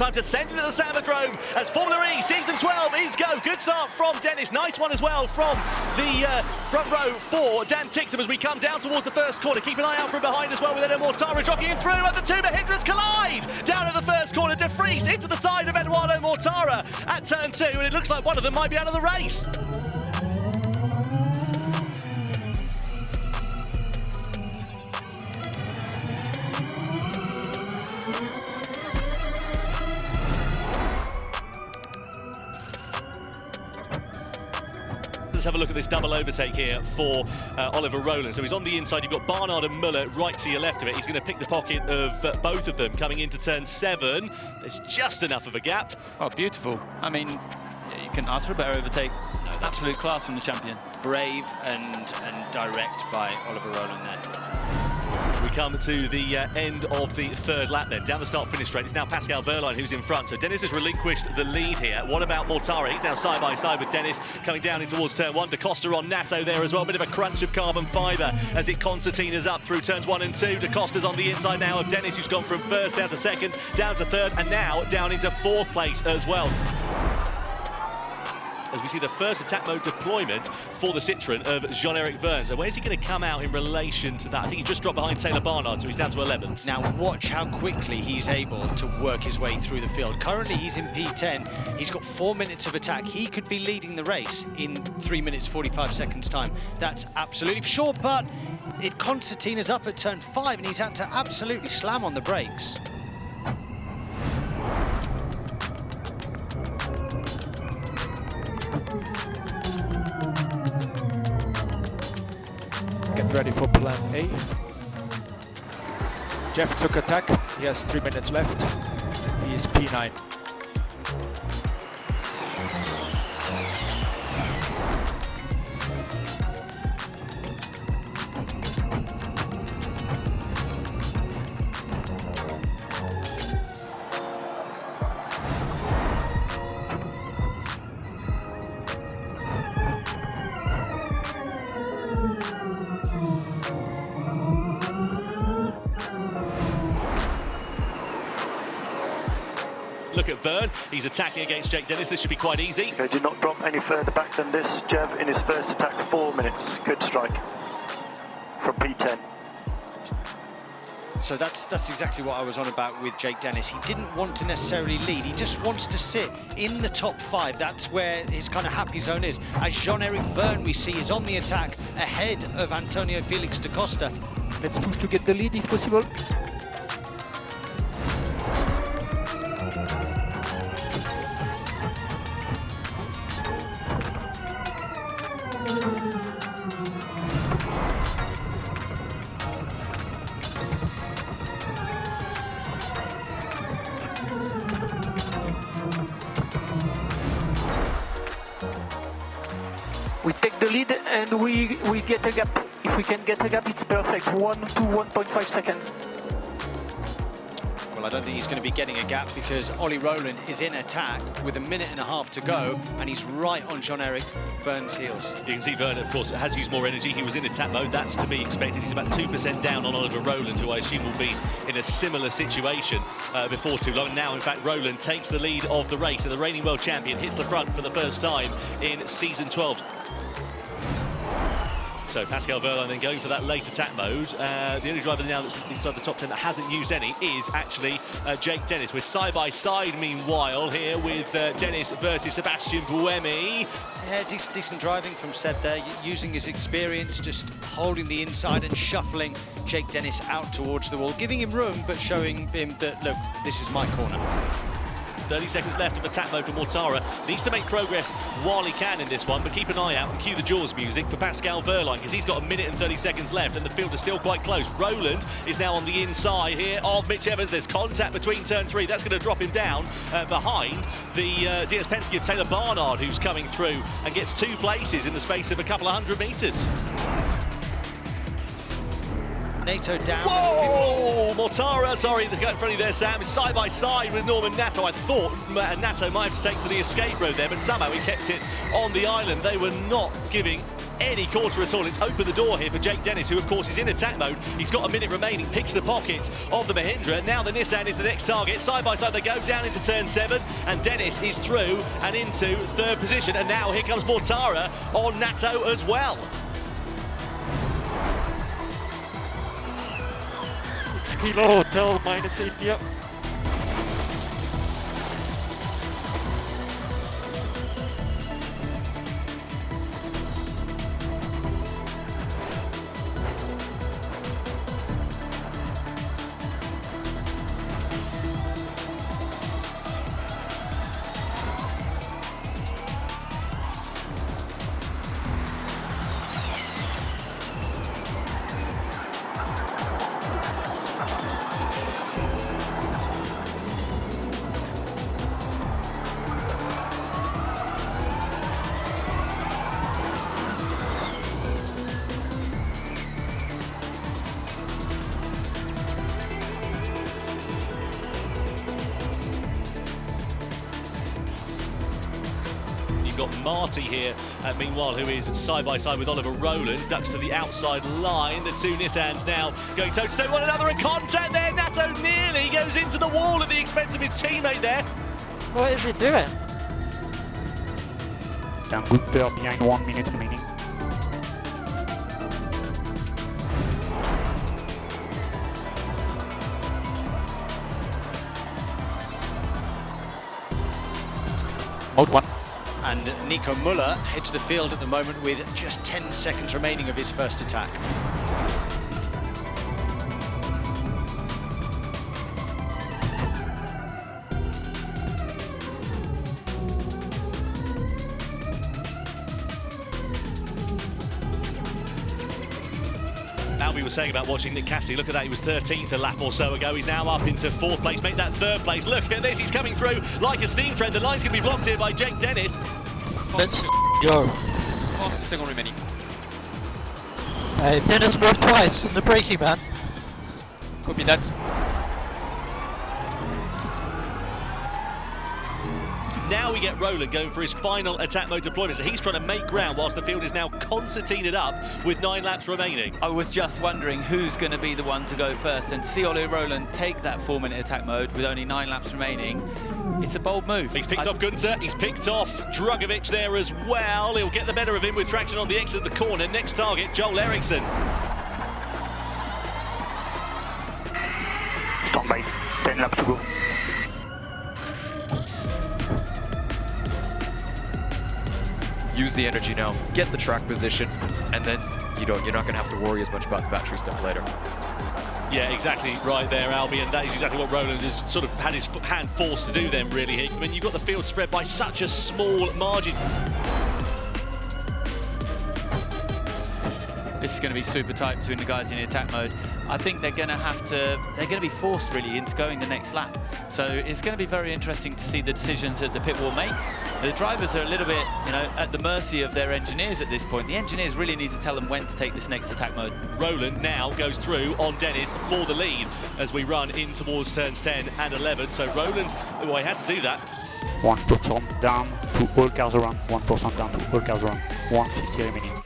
time to send it to the Sambadrome as Formula E Season 12 is go. Good start from Dennis. Nice one as well from the front row for Dan Ticktum as we come down towards the first corner. Keep an eye out from behind as well with Eduardo Mortara jockeying through and the two Mahindras collide down at the first corner. De Vries into the side of Eduardo Mortara at turn 2 and it looks like one of them might be out of the race. Let's have a look at this double overtake here for Oliver Roland. So he's on the inside, you've got Barnard and Muller right to your left of it. He's going to pick the pocket of both of them coming into turn 7. There's just enough of a gap. Oh, beautiful. I mean, you couldn't ask for a better overtake. No, absolute class from the champion. Brave and direct by Oliver Roland there. We come to the end of the third lap then. Down the start-finish straight, it's now Pascal Vergne who's in front. So Dennis has relinquished the lead here. What about Mortara? He's now side-by-side with Dennis, coming down in towards turn 1. Da Costa on Nato there as well. Bit of a crunch of carbon fibre as it concertinas up through turns 1 and 2. Da Costa's on the inside now of Dennis, who's gone from first down to second, down to third, and now down into 4th place as well. As we see the first attack mode deployment for the Citroën of Jean-Eric Vergne. So where's he going to come out in relation to that? I think he just dropped behind Taylor Barnard, so he's down to 11th. Now watch how quickly he's able to work his way through the field. Currently he's in P10, he's got 4 minutes of attack. He could be leading the race in 3 minutes 45 seconds time. That's absolutely for sure, but it concertinas up at turn 5 and he's had to absolutely slam on the brakes. Get ready for plan A. Jeff took attack. He has 3 minutes left. He is P9. Look at Vergne, he's attacking against Jake Dennis. This should be quite easy. He did not drop any further back than this, Jev, in his first attack, 4 minutes. Good strike from P10. So that's exactly what I was on about with Jake Dennis. He didn't want to necessarily lead, he just wants to sit in the top 5. That's where his kind of happy zone is. As Jean-Eric Vergne, we see, is on the attack ahead of Antonio Felix da Costa. Let's push to get the lead if possible. We take the lead and we get a gap. If we can get a gap, it's perfect. 1 to 1.5 seconds. Well, I don't think he's going to be getting a gap because Ollie Roland is in attack with 1.5 minutes to go and he's right on Jean-Eric Vergne's heels. You can see Vergne, of course, has used more energy. He was in attack mode. That's to be expected. He's about 2% down on Oliver Roland, who I assume will be in a similar situation before too long. Now, in fact, Roland takes the lead of the race and the reigning world champion hits the front for the first time in Season 12. So Pascal Vergne then going for that late attack mode. The only driver now that's inside the top 10 that hasn't used any is actually Jake Dennis. We're side by side meanwhile here with Dennis versus Sebastian Buemi. Yeah, decent driving from Seb there, using his experience, just holding the inside and shuffling Jake Dennis out towards the wall, giving him room but showing him that, look, this is my corner. 30 seconds left of attack mode for Mortara. Needs to make progress while he can in this one, but keep an eye out and cue the Jaws music for Pascal Vergne because he's got 1 minute and 30 seconds left and the field is still quite close. Roland is now on the inside here of Mitch Evans. There's contact between turn 3. That's going to drop him down behind the DS Penske of Taylor Barnard, who's coming through and gets 2 places in the space of a couple of 100 metres. Nato down. Whoa! Mortara, sorry, the gut friendly there, Sam, is side by side with Norman Nato. I thought Nato might have to take to the escape road there, but somehow he kept it on the island. They were not giving any quarter at all. It's opened the door here for Jake Dennis, who of course is in attack mode. He's got a minute remaining, picks the pocket of the Mahindra. Now the Nissan is the next target. Side by side they go down into turn 7, and Dennis is through and into 3rd position. And now here comes Mortara on Natto as well. 6 kilo hotel, -8, yep. You've got Marti here, meanwhile, who is side by side with Oliver Roland, ducks to the outside line. The two Nissans now going toe to toe one another, and contact there. Natto nearly goes into the wall at the expense of his teammate there. What is he doing? Damn good pair behind 1 minute remaining. Mode 1. And Nico Muller heads the field at the moment with just 10 seconds remaining of his first attack. We were saying about watching Nick Cassidy, look at that, he was 13th a lap or so ago, he's now up into 4th place, make that 3rd place. Look at this, he's coming through like a steam train. The line's going to be blocked here by Jake Dennis. Let's go. 40 seconds remaining. Hey, Dennis worked twice in the braking, man. Copy that. Now we get Roland going for his final attack mode deployment, so he's trying to make ground whilst the field is now concertinaed up with 9 laps remaining. I was just wondering who's going to be the one to go first, and see Ole Roland take that 4-minute attack mode with only 9 laps remaining. It's a bold move. He's picked off Gunther, he's picked off Drugovic there as well. He'll get the better of him with traction on the exit of the corner. Next target, Joel Eriksson. Stand by, 10 laps to go. Use the energy now, get the track position, and then you're not going to have to worry as much about the battery stuff later. Yeah, exactly right there, Albi, and that is exactly what Roland has sort of had his hand forced to do then, really, here. I mean, you've got the field spread by such a small margin. This is going to be super tight between the guys in the attack mode. I think they're going to be forced really into going the next lap. So it's going to be very interesting to see the decisions that the pit wall makes. The drivers are a little bit, at the mercy of their engineers at this point. The engineers really need to tell them when to take this next attack mode. Roland now goes through on Dennis for the lead as we run in towards turns 10 and 11. So Roland, well, he had to do that. 1% down to all cars around, 1% down to all cars around, 150 remaining.